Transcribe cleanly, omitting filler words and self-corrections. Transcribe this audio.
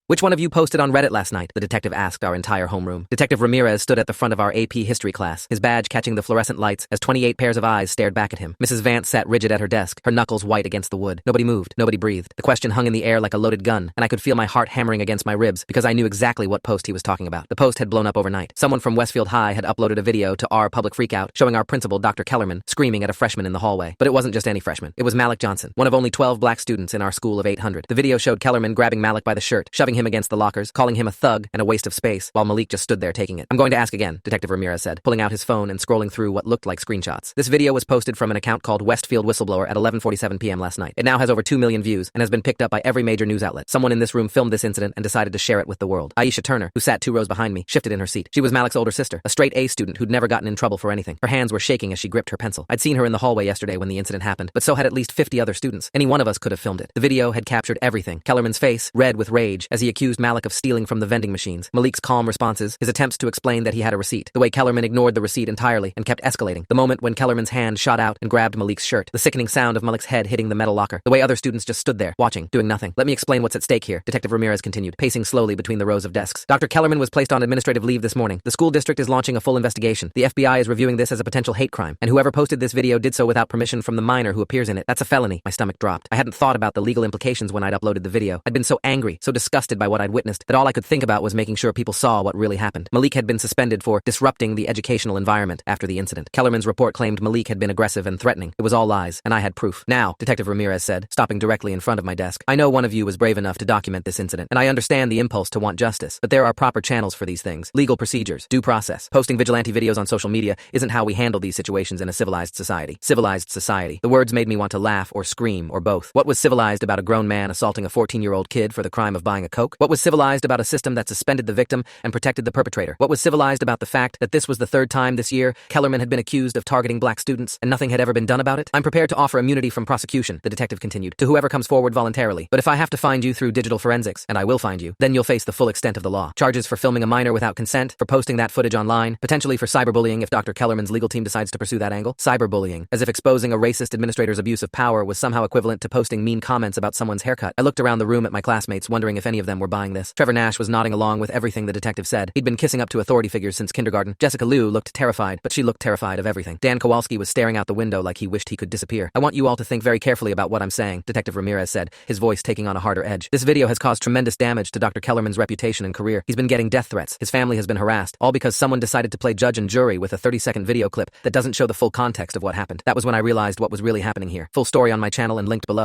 "Which one of you posted on Reddit last night?" the detective asked our entire homeroom. Detective Ramirez stood at the front of our AP history class, his badge catching the fluorescent lights as 28 pairs of eyes stared back at him. Mrs. Vance sat rigid at her desk, her knuckles white against the wood. Nobody moved, nobody breathed. The question hung in the air like a loaded gun, and I could feel my heart hammering against my ribs because I knew exactly what post he was talking about. The post had blown up overnight. Someone from Westfield High had uploaded a video to our public freakout showing our principal, Dr. Kellerman, screaming at a freshman in the hallway. But it wasn't just any freshman. It was Malik Johnson, one of only 12 black students in our school of 800. The video showed Kellerman grabbing Malik by the shirt, shoving him against the lockers, calling him a thug and a waste of space, while Malik just stood there taking it. "I'm going to ask again," Detective Ramirez said, pulling out his phone and scrolling through what looked like screenshots. This video was posted from an account called Westfield Whistleblower at 11:47 p.m. last night. It now has over 2 million views and has been picked up by every major news outlet. Someone in this room filmed this incident and decided to share it with the world. Aisha Turner, who sat 2 rows behind me, shifted in her seat. She was Malik's older sister, a straight A student who'd never gotten in trouble for anything. Her hands were shaking as she gripped her pencil. I'd seen her in the hallway yesterday when the incident happened, but so had at least 50 other students. Any one of us could have filmed it. The video had captured everything. Kellerman's face, red with rage, as he accused Malik of stealing from the vending machines. Malik's calm responses, his attempts to explain that he had a receipt. The way Kellerman ignored the receipt entirely and kept escalating. The moment when Kellerman's hand shot out and grabbed Malik's shirt. The sickening sound of Malik's head hitting the metal locker. The way other students just stood there, watching, doing nothing. "Let me explain what's at stake here," Detective Ramirez continued, pacing slowly between the rows of desks. "Dr. Kellerman was placed on administrative leave this morning. The school district is launching a full investigation. The FBI is reviewing this as a potential hate crime, and whoever posted this video did so without permission from the minor who appears in it. That's a felony." My stomach dropped. I hadn't thought about the legal implications when I'd uploaded the video. I'd been so angry, so disgusted by what I'd witnessed, that all I could think about was making sure people saw what really happened. Malik had been suspended for disrupting the educational environment after the incident. Kellerman's report claimed Malik had been aggressive and threatening. It was all lies, and I had proof. "Now," Detective Ramirez said, stopping directly in front of my desk, "I know one of you was brave enough to document this incident, and I understand the impulse to want justice, but there are proper channels for these things. Legal procedures, due process. Posting vigilante videos on social media isn't how we handle these situations in a civilized society." Civilized society. The words made me want to laugh or scream or both. What was civilized about a grown man assaulting a 14-year-old kid for the crime of buying a Coke? What was civilized about a system that suspended the victim and protected the perpetrator? What was civilized about the fact that this was the 3rd time this year Kellerman had been accused of targeting black students and nothing had ever been done about it? "I'm prepared to offer immunity from prosecution," the detective continued, "to whoever comes forward voluntarily. But if I have to find you through digital forensics, and I will find you, then you'll face the full extent of the law. Charges for filming a minor without consent, for posting that footage online, potentially for cyberbullying if Dr. Kellerman's legal team decides to pursue that angle." Cyberbullying. As if exposing a racist administrator's abuse of power was somehow equivalent to posting mean comments about someone's haircut. I looked around the room at my classmates, wondering if any of them were buying this. Trevor Nash was nodding along with everything the detective said. He'd been kissing up to authority figures since kindergarten. Jessica Liu looked terrified, but she looked terrified of everything. Dan Kowalski was staring out the window like he wished he could disappear. "I want you all to think very carefully about what I'm saying," Detective Ramirez said, his voice taking on a harder edge. "This video has caused tremendous damage to Dr. Kellerman's reputation and career. He's been getting death threats. His family has been harassed, all because someone decided to play judge and jury with a 30-second video clip that doesn't show the full context of what happened. That was when I realized what was really happening here. Full story on my channel and linked below.